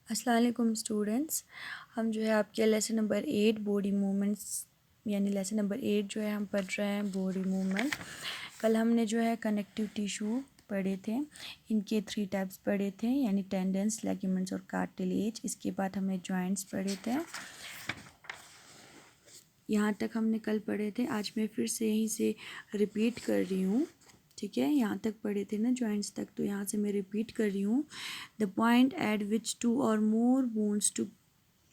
अस्सलाम वालेकुम स्टूडेंट्स। हम जो है आपके लेसन नंबर 8 बॉडी मूवमेंट्स यानी लेसन नंबर 8 जो है हम पढ़ रहे हैं बॉडी मूवमेंट। कल हमने जो है कनेक्टिव टिश्यू पढ़े थे, इनके 3 टाइप्स पढ़े थे यानी टेंडन्स, लिगामेंट्स और कार्टिलेज। इसके बाद हमने जॉइंट्स पढ़े थे, यहाँ तक हमने कल पढ़े थे। आज मैं फिर से यहीं से रिपीट कर रही हूँ, ठीक है। यहाँ तक पढ़े थे ना जॉइंट्स तक, तो यहाँ से मैं रिपीट कर रही हूँ। द पॉइंट एट विच 2 और more bones to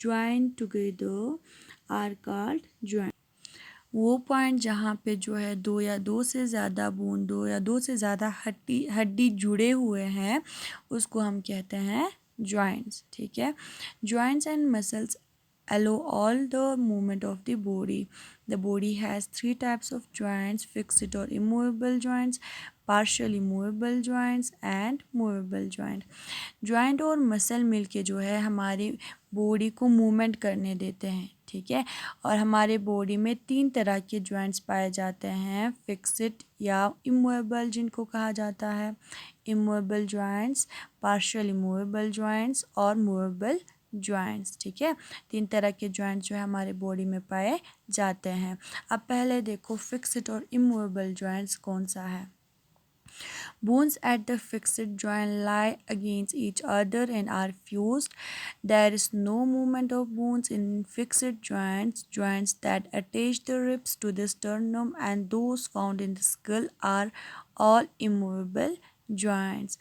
join together are called joint. वो पॉइंट जहाँ पे जो है दो या दो से ज़्यादा बोन, दो या दो से ज़्यादा हड्डी जुड़े हुए हैं, उसको हम कहते हैं जॉइंट्स, ठीक है। Joints and muscles allow all the movement of the body. The body has 3 types of joints: fixed or immovable joints, partially movable joints and movable joint. Joint और मसल मिलके जो है हमारी बॉडी को मूवमेंट करने देते हैं, ठीक है। और हमारे बॉडी में 3 तरह के जॉइंट्स पाए जाते हैं: फिक्स्ड या इमूवेबल जिनको कहा जाता है, immovable joints, partially movable joints और मूवेबल जॉइंट्स, ठीक है। 3 तरह के जॉइंट्स जो है हमारे बॉडी में पाए जाते हैं। अब पहले देखो फिक्स्ड और इमूवेबल जॉइंट्स कौन सा है। Bones at the fixed joint lie against each other and are fused. There is no movement of bones in fixed joints. Joints that attach the ribs to the sternum and those found in the skull are all immovable joints.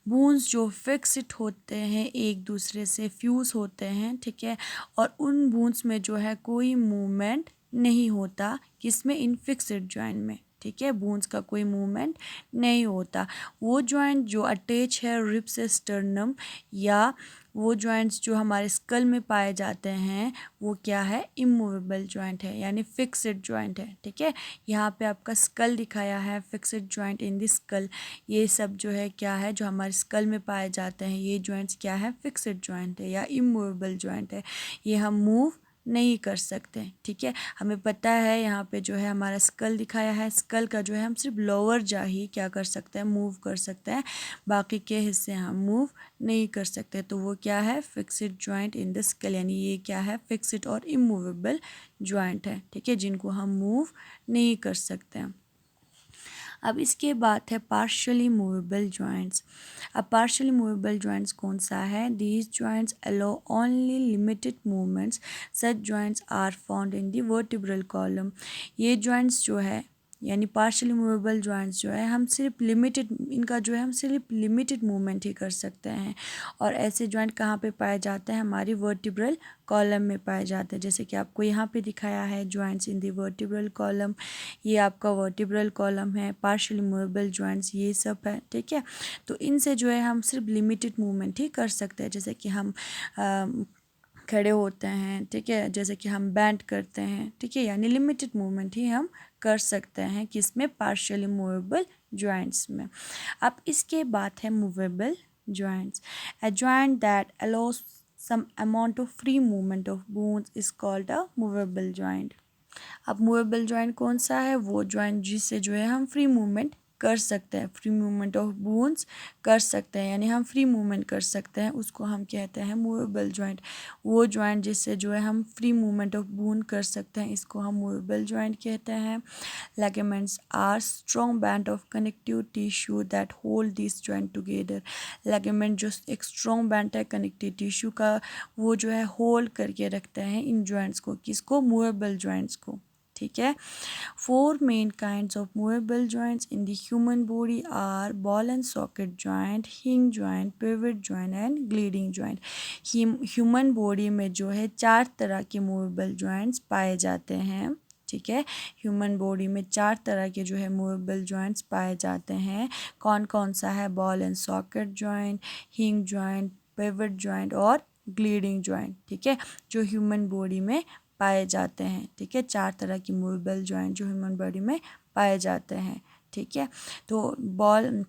Bones जो fixed होते हैं एक दूसरे से fuse होते हैं, ठीक है। और उन बोन्स में जो है कोई मूवमेंट नहीं होता, किसमें, इन फिक्स्ड जॉइंट में, ठीक है। बोन्स का कोई मूवमेंट नहीं होता। वो जॉइंट जो अटैच है रिब से स्टर्नम, या वो जॉइंट्स जो हमारे स्कल में पाए जाते हैं, वो क्या है, इमूवेबल जॉइंट है यानी फिक्स्ड जॉइंट है, ठीक है। यहाँ पे आपका स्कल दिखाया है, fixed joint in the skull. ये सब जो है क्या है, जो हमारे स्कल में पाए जाते हैं, ये जॉइंट्स क्या है, फिक्स्ड जॉइंट है या इमूवेबल जॉइंट है। ये हम मूव नहीं कर सकते, ठीक है। हमें पता है यहाँ पे जो है हमारा स्कल दिखाया है, स्कल का जो है हम सिर्फ लोअर जा ही क्या कर सकते हैं, मूव कर सकते हैं, बाकी के हिस्से हम मूव नहीं कर सकते। तो वो क्या है, fixed joint in the skull, यानी ये क्या है, फिक्स्ड और इमूवेबल जॉइंट है, ठीक है, जिनको हम मूव नहीं कर सकते हैं। अब इसके बाद है पार्शियली मूवेबल जॉइंट्स। अब पार्शियली मूवेबल जॉइंट्स कौन सा है, these joints allow only limited movements. Such joints are found in the vertebral column. ये जॉइंट्स जो है यानी पार्शियली मूवेबल जॉइंट्स जो है हम सिर्फ लिमिटेड, इनका जो है हम सिर्फ लिमिटेड मूवमेंट ही कर सकते हैं। और ऐसे जॉइंट कहाँ पे पाए जाते हैं, हमारी वर्टिब्रल कॉलम में पाए जाते हैं। जैसे कि आपको यहाँ पे दिखाया है joints in the vertebral column, ये आपका वर्टिब्रल कॉलम है, पार्शियली मूवेबल जॉइंट्स ये सब है, ठीक है। तो इनसे जो है हम सिर्फ लिमिटेड मूवमेंट ही कर सकते हैं, जैसे कि हम खड़े होते हैं, ठीक है, जैसे कि हम बैंड करते हैं, ठीक है, यानी लिमिटेड मूवमेंट ही हम कर सकते हैं, किसमें, पार्शियली मूवेबल जॉइंट्स में। अब इसके बाद है movable joints. A joint that allows some amount of free movement of bones is called a movable joint. अब मूवेबल जॉइंट कौन सा है, वो जॉइंट जिससे जो है हम फ्री मूवमेंट कर सकते हैं, फ्री मूवमेंट ऑफ बोन्स कर सकते हैं, यानी हम फ्री मूवमेंट कर सकते हैं, उसको हम कहते हैं मूवेबल जॉइंट। वो जॉइंट जिससे जो है हम फ्री मूवमेंट ऑफ बोन कर सकते हैं, इसको हम मूवेबल जॉइंट कहते हैं। Ligaments are strong band of connective tissue that hold this joint together. Ligament जो एक स्ट्रॉन्ग बैंड है कनेक्टिव टिश्यू का, वो जो है होल्ड करके रखते हैं इन जॉइंट्स को, किसको, मूवेबल जॉइंट्स को, ठीक है। 4 main kinds of movable joints in the human body are ball and socket joint, hinge joint, pivot joint and gliding joint. Human body में जो है 4 तरह के मूवेबल जॉइंट्स पाए जाते हैं, ठीक है। ह्यूमन बॉडी में 4 तरह के जो है मूवेबल जॉइंट्स पाए जाते हैं। कौन कौन सा है, बॉल एंड सॉकेट जॉइंट, हिंग जॉइंट, पिवट जॉइंट और ग्लीडिंग जॉइंट, ठीक है, जो ह्यूमन बॉडी में पाए जाते हैं, ठीक है। 4 तरह की मूवेबल जॉइंट जो ह्यूमन बॉडी में पाए जाते हैं, ठीक है। तो बॉल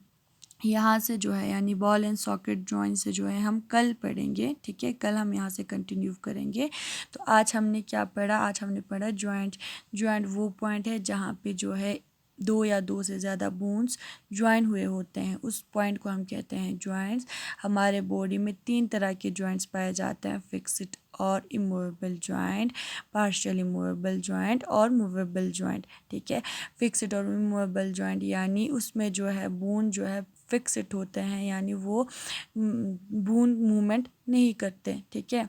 यहाँ से जो है यानी बॉल एंड सॉकेट जॉइंट से जो है हम कल पढ़ेंगे, ठीक है, कल हम यहाँ से कंटिन्यू करेंगे। तो आज हमने क्या पढ़ा, आज हमने पढ़ा जॉइंट। जॉइंट वो पॉइंट है जहाँ पे जो है दो या दो से ज़्यादा बोन्स ज्वाइन हुए होते हैं, उस पॉइंट को हम कहते हैं जॉइंट्स। हमारे बॉडी में 3 तरह के जॉइंट्स पाए जाते हैं, फिक्स्ड और immovable joint, partial immovable joint और मूवेबल जॉइंट। ठीक है, फिक्स्ड और इमूवेबल जॉइंट यानी उसमें जो है बोन जो है फिक्स्ड होते हैं, यानी वो बोन मूवमेंट नहीं करते। ठीक है,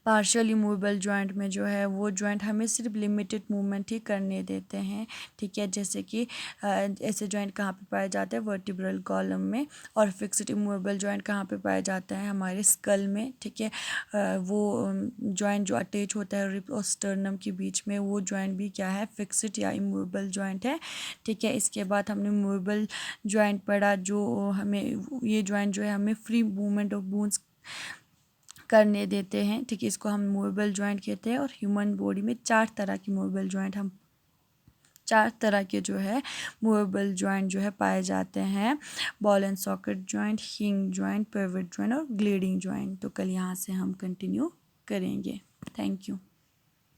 पार्शियली मूवेबल जॉइंट में जो है वो जॉइंट हमें सिर्फ लिमिटेड मूवमेंट ही करने देते हैं। ठीक है, जैसे कि ऐसे जॉइंट कहाँ पे पाए जाते हैं, वर्टिब्रल कॉलम में। और फिक्स्ड इमूवेबल जॉइंट कहाँ पे पाया जाता है, हमारे स्कल में। ठीक है, वो जॉइंट जो अटैच होता है रिब और स्टर्नम के बीच में, वो जॉइंट भी क्या है, फिक्स्ड या इमूवेबल जॉइंट है। ठीक है, इसके बाद हमने मूवेबल जॉइंट पढ़ा, जो हमें ये जॉइंट जो है हमें फ्री मूवमेंट ऑफ बोन्स करने देते हैं। ठीक है, इसको हम मूवेबल जॉइंट कहते हैं। और ह्यूमन बॉडी में 4 तरह की मूवेबल जॉइंट, हम 4 तरह के जो है मूवेबल जॉइंट जो है पाए जाते हैं, बॉल एंड सॉकेट जॉइंट, हिंग जॉइंट, पिवट जॉइंट और ग्लेडिंग जॉइंट। तो कल यहाँ से हम कंटिन्यू करेंगे। Thank you.